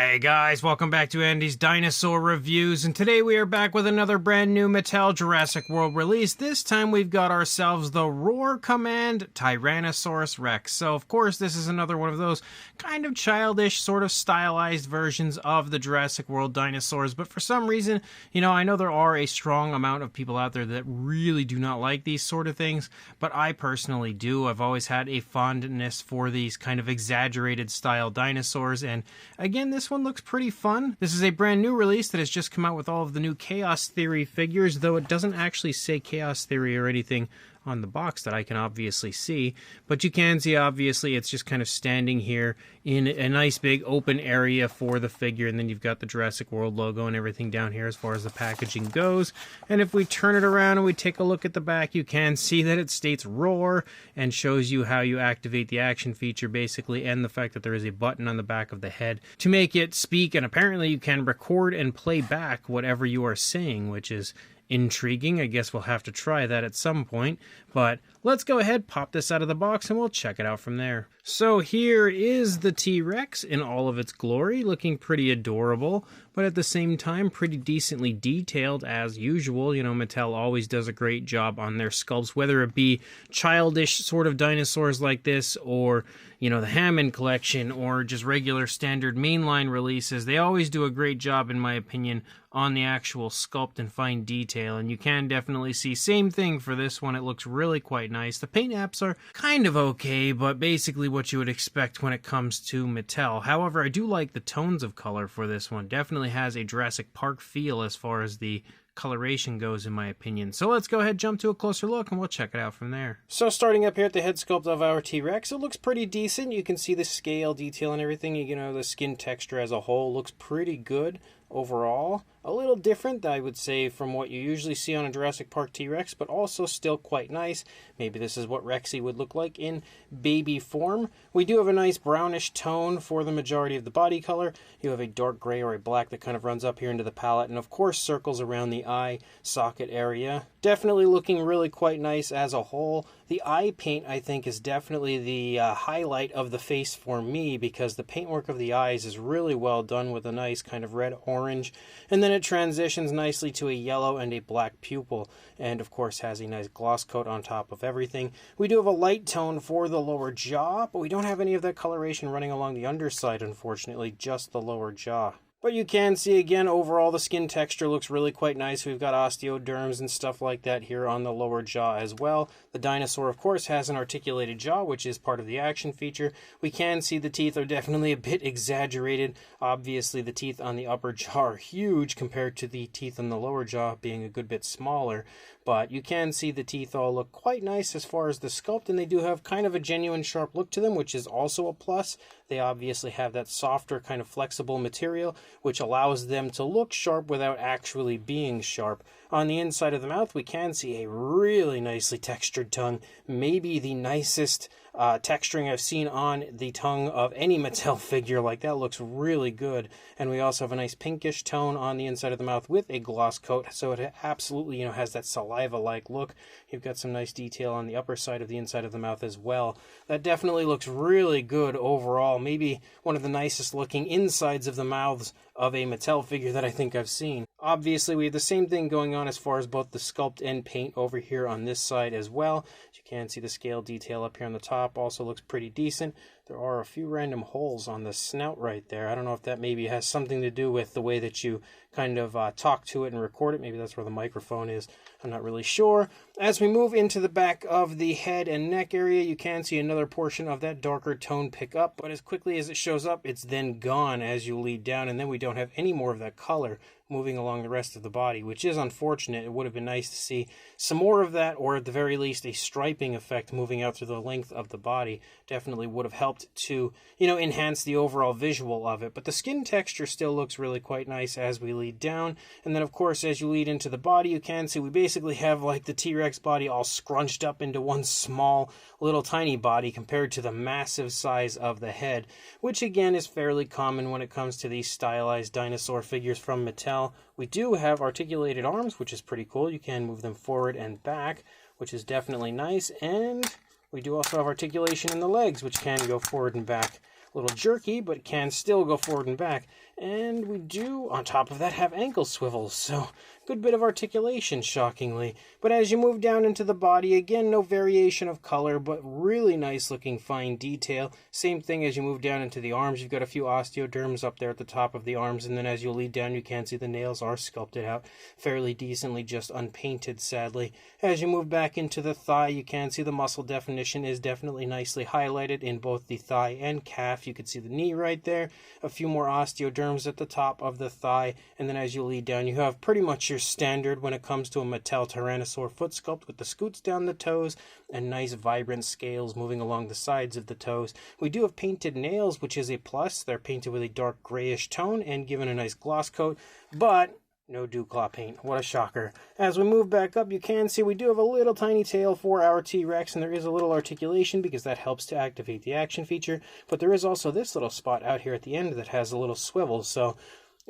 Hey guys, welcome back to Andy's Dinosaur Reviews, and today we are back with another brand new Mattel Jurassic World release. This time we've got ourselves the Roar Command Tyrannosaurus Rex. So of course this is another one of those kind of childish, sort of stylized versions of the Jurassic World dinosaurs, but for some reason, you know, I know there are a strong amount of people out there that really do not like these sort of things, but I personally do. I've always had a fondness for these kind of exaggerated style dinosaurs, and again, this one looks pretty fun. This is a brand new release that has just come out with all of the new Chaos Theory figures, though it doesn't actually say Chaos Theory or anything on the box that I can obviously see, but you can see obviously it's just kind of standing here in a nice big open area for the figure, and then you've got the Jurassic World logo and everything down here as far as the packaging goes. And if we turn it around and we take a look at the back, you can see that it states Roar and shows you how you activate the action feature basically, and the fact that there is a button on the back of the head to make it speak, and apparently you can record and play back whatever you are saying, which is intriguing. I guess we'll have to try that at some point, but let's go ahead, pop this out of the box, and we'll check it out from there. So here is the T-Rex in all of its glory, looking pretty adorable, but at the same time pretty decently detailed as usual. You know, Mattel always does a great job on their sculpts, whether it be childish sort of dinosaurs like this, or, you know, the Hammond collection, or just regular standard mainline releases. They always do a great job, in my opinion, on the actual sculpt and fine detail, and you can definitely see same thing for this one. It looks really quite nice. The paint apps are kind of okay, but basically what you would expect when it comes to Mattel. However, I do like the tones of color for this one. Definitely has a Jurassic Park feel as far as the coloration goes, in my opinion. So let's go ahead, jump to a closer look, and we'll check it out from there. So starting up here at the head sculpt of our T-Rex, it looks pretty decent. You can see the scale detail and everything. You know, the skin texture as a whole looks pretty good overall. A little different, I would say, from what you usually see on a Jurassic Park T-Rex, but also still quite nice. Maybe this is what Rexy would look like in baby form. We do have a nice brownish tone for the majority of the body color. You have a dark gray or a black that kind of runs up here into the palette, and of course circles around the eye socket area. Definitely looking really quite nice as a whole. The eye paint, I think, is definitely the highlight of the face for me, because the paintwork of the eyes is really well done with a nice kind of red-orange, and then it transitions nicely to a yellow and a black pupil, and of course has a nice gloss coat on top of everything. We do have a light tone for the lower jaw, but we don't have any of that coloration running along the underside, unfortunately, just the lower jaw. But you can see, again, overall the skin texture looks really quite nice. We've got osteoderms and stuff like that here on the lower jaw as well. The dinosaur, of course, has an articulated jaw, which is part of the action feature. We can see the teeth are definitely a bit exaggerated. Obviously, the teeth on the upper jaw are huge compared to the teeth on the lower jaw being a good bit smaller. But you can see the teeth all look quite nice as far as the sculpt, and they do have kind of a genuine sharp look to them, which is also a plus. They obviously have that softer kind of flexible material, which allows them to look sharp without actually being sharp. On the inside of the mouth, we can see a really nicely textured tongue, maybe the nicest texturing I've seen on the tongue of any Mattel figure. Like, that looks really good. And we also have a nice pinkish tone on the inside of the mouth with a gloss coat, so it absolutely, you know, has that saliva-like look. You've got some nice detail on the upper side of the inside of the mouth as well. That definitely looks really good overall. Maybe one of the nicest looking insides of the mouths of a Mattel figure that I think I've seen. Obviously, we have the same thing going on as far as both the sculpt and paint over here on this side as well. As you can see, the scale detail up here on the top also looks pretty decent. There are a few random holes on the snout right there. I don't know if that maybe has something to do with the way that you kind of talk to it and record it. Maybe that's where the microphone is. I'm not really sure. As we move into the back of the head and neck area, you can see another portion of that darker tone pick up, but as quickly as it shows up, it's then gone as you lead down, and then we don't have any more of that color moving along the rest of the body, which is unfortunate. It would have been nice to see some more of that, or at the very least a striping effect moving out through the length of the body. Definitely would have helped to, you know, enhance the overall visual of it. But the skin texture still looks really quite nice as we lead down. And then of course as you lead into the body, you can see we basically have like the T-Rex body all scrunched up into one small little tiny body compared to the massive size of the head, which again is fairly common when it comes to these stylized dinosaur figures from Mattel. We do have articulated arms, which is pretty cool. You can move them forward and back, which is definitely nice. And we do also have articulation in the legs, which can go forward and back a little jerky, but can still go forward and back. And we do, on top of that, have ankle swivels, so good bit of articulation, shockingly. But as you move down into the body, again, no variation of color, but really nice looking fine detail. Same thing as you move down into the arms. You've got a few osteoderms up there at the top of the arms, and then as you lead down, you can see the nails are sculpted out fairly decently, just unpainted, sadly. As you move back into the thigh, you can see the muscle definition is definitely nicely highlighted in both the thigh and calf. You can see the knee right there, a few more osteoderms at the top of the thigh, and then as you lead down, you have pretty much your standard when it comes to a Mattel Tyrannosaur foot sculpt, with the scoots down the toes and nice vibrant scales moving along the sides of the toes. We do have painted nails, which is a plus. They're painted with a dark grayish tone and given a nice gloss coat, but no dew claw paint. What a shocker. As we move back up, you can see we do have a little tiny tail for our T-Rex, and there is a little articulation because that helps to activate the action feature, but there is also this little spot out here at the end that has a little swivel, so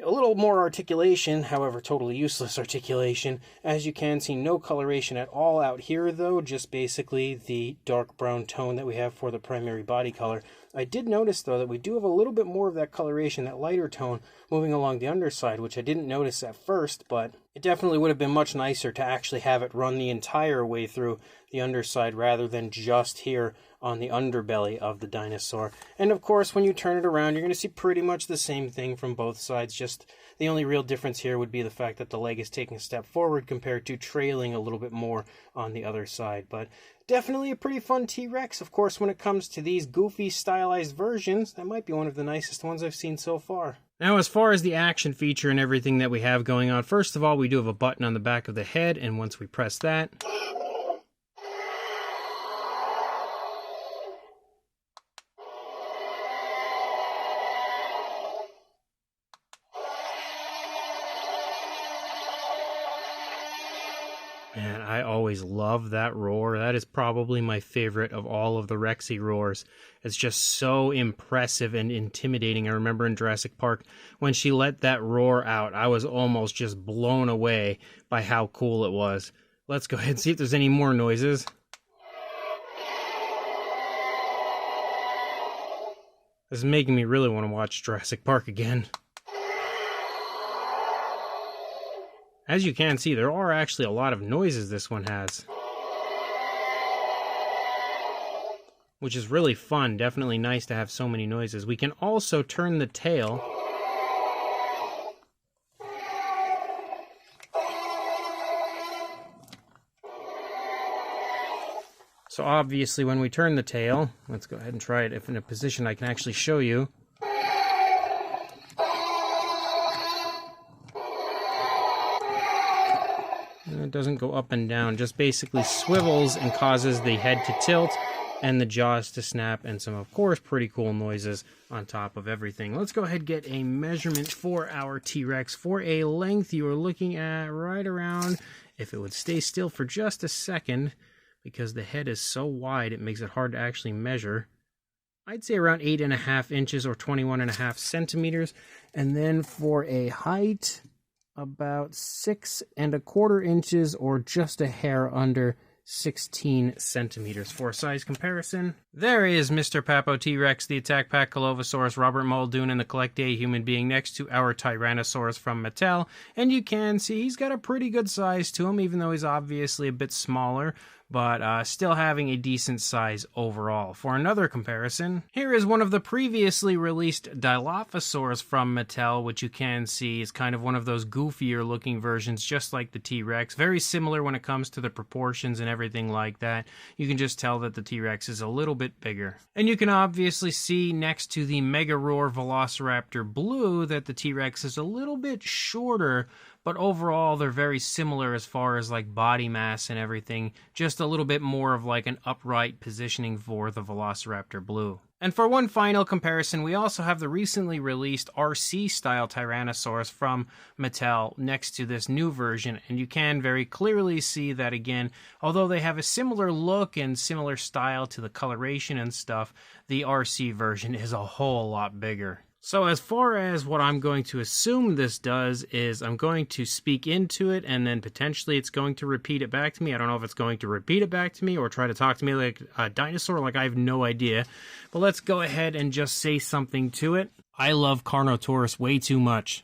a little more articulation, however totally useless articulation. As you can see, no coloration at all out here though, just basically the dark brown tone that we have for the primary body color. I did notice though that we do have a little bit more of that coloration, that lighter tone, moving along the underside, which I didn't notice at first, but it definitely would have been much nicer to actually have it run the entire way through the underside rather than just here on the underbelly of the dinosaur. And of course, when you turn it around, you're going to see pretty much the same thing from both sides. Just the only real difference here would be the fact that the leg is taking a step forward compared to trailing a little bit more on the other side. But definitely a pretty fun T-Rex. Of course, when it comes to these goofy stylized versions, that might be one of the nicest ones I've seen so far. Now, as far as the action feature and everything that we have going on, first of all, we do have a button on the back of the head, and once we press that, man, I always love that roar. That is probably my favorite of all of the Rexy roars. It's just so impressive and intimidating. I remember in Jurassic Park, when she let that roar out, I was almost just blown away by how cool it was. Let's go ahead and see if there's any more noises. This is making me really want to watch Jurassic Park again. As you can see, there are actually a lot of noises this one has, which is really fun. Definitely nice to have so many noises. We can also turn the tail. So obviously when we turn the tail, let's go ahead and try it if in a position I can actually show you. It doesn't go up and down, just basically swivels and causes the head to tilt and the jaws to snap, and some, of course, pretty cool noises on top of everything. Let's go ahead and get a measurement for our T-Rex. For a length, you are looking at right around, if it would stay still for just a second, because the head is so wide, it makes it hard to actually measure. I'd say around 8.5 inches or 21.5 centimeters. And then for a height, about 6.25 inches or just a hair under 16 centimeters. For a size comparison, there is Mr. Papo T-Rex, the Attack Pack Colovosaurus, Robert Muldoon, and the Collect A human being next to our Tyrannosaurus from Mattel. And you can see he's got a pretty good size to him, even though he's obviously a bit smaller, but still having a decent size overall. For another comparison, here is one of the previously released Dilophosaurs from Mattel, which you can see is kind of one of those goofier looking versions, just like the T-Rex. Very similar when it comes to the proportions and everything like that. You can just tell that the T-Rex is a little bit bigger. And you can obviously see next to the Mega Roar Velociraptor Blue that the T-Rex is a little bit shorter, but overall they're very similar as far as like body mass and everything, just a little bit more of like an upright positioning for the Velociraptor Blue. And for one final comparison, we also have the recently released RC-style Tyrannosaurus from Mattel next to this new version, and you can very clearly see that again, although they have a similar look and similar style to the coloration and stuff, the RC version is a whole lot bigger. So as far as what I'm going to assume this does is I'm going to speak into it and then potentially it's going to repeat it back to me. I don't know if it's going to repeat it back to me or try to talk to me like a dinosaur, like I have no idea. But let's go ahead and just say something to it. I love Carnotaurus way too much.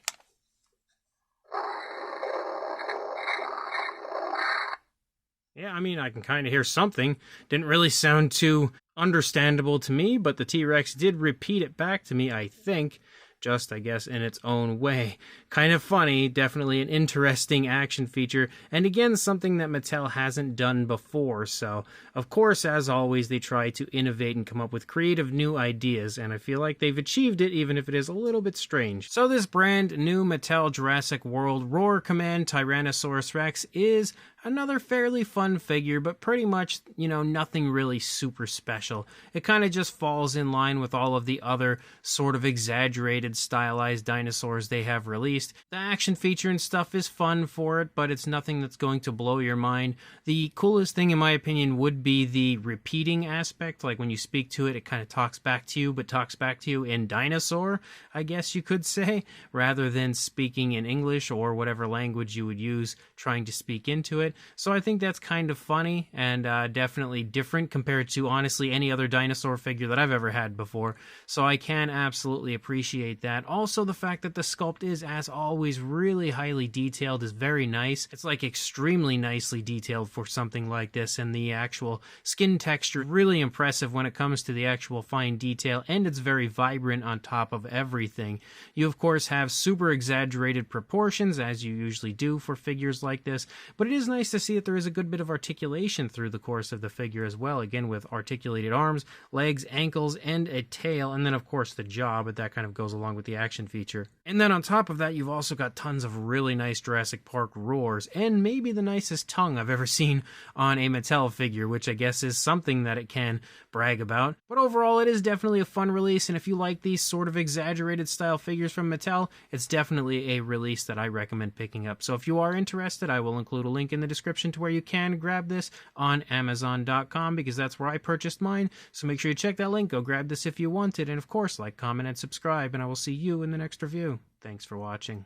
Yeah, I mean, I can kind of hear something. Didn't really sound too understandable to me, but the T-Rex did repeat it back to me, I think. Just, I guess, in its own way. Kind of funny, definitely an interesting action feature, and again, something that Mattel hasn't done before, so, of course, as always, they try to innovate and come up with creative new ideas, and I feel like they've achieved it, even if it is a little bit strange. So this brand new Mattel Jurassic World Roar Command Tyrannosaurus Rex is another fairly fun figure, but pretty much, you know, nothing really super special. It kind of just falls in line with all of the other sort of exaggerated, stylized dinosaurs they have released. The action feature and stuff is fun for it, but it's nothing that's going to blow your mind. The coolest thing, in my opinion, would be the repeating aspect. Like when you speak to it, it kind of talks back to you, but talks back to you in dinosaur, I guess you could say, rather than speaking in English or whatever language you would use trying to speak into it. So I think that's kind of funny and definitely different compared to, honestly, any other dinosaur figure that I've ever had before. So I can absolutely appreciate that. Also, the fact that the sculpt is, as always, really highly detailed is very nice. It's like extremely nicely detailed for something like this, and the actual skin texture is really impressive when it comes to the actual fine detail, and it's very vibrant on top of everything. You, of course, have super exaggerated proportions, as you usually do for figures like this, but it is nice to see that there is a good bit of articulation through the course of the figure as well, again with articulated arms, legs, ankles, and a tail, and then of course the jaw, but that kind of goes along with the action feature. And then on top of that, you've also got tons of really nice Jurassic Park roars, and maybe the nicest tongue I've ever seen on a Mattel figure, which I guess is something that it can brag about. But overall, it is definitely a fun release, and if you like these sort of exaggerated style figures from Mattel, it's definitely a release that I recommend picking up. So if you are interested, I will include a link in the description to where you can grab this on Amazon.com, because that's where I purchased mine. So make sure you check that link, go grab this if you want it, and of course, like, comment, and subscribe, and I will see you in the next review. Thanks for watching.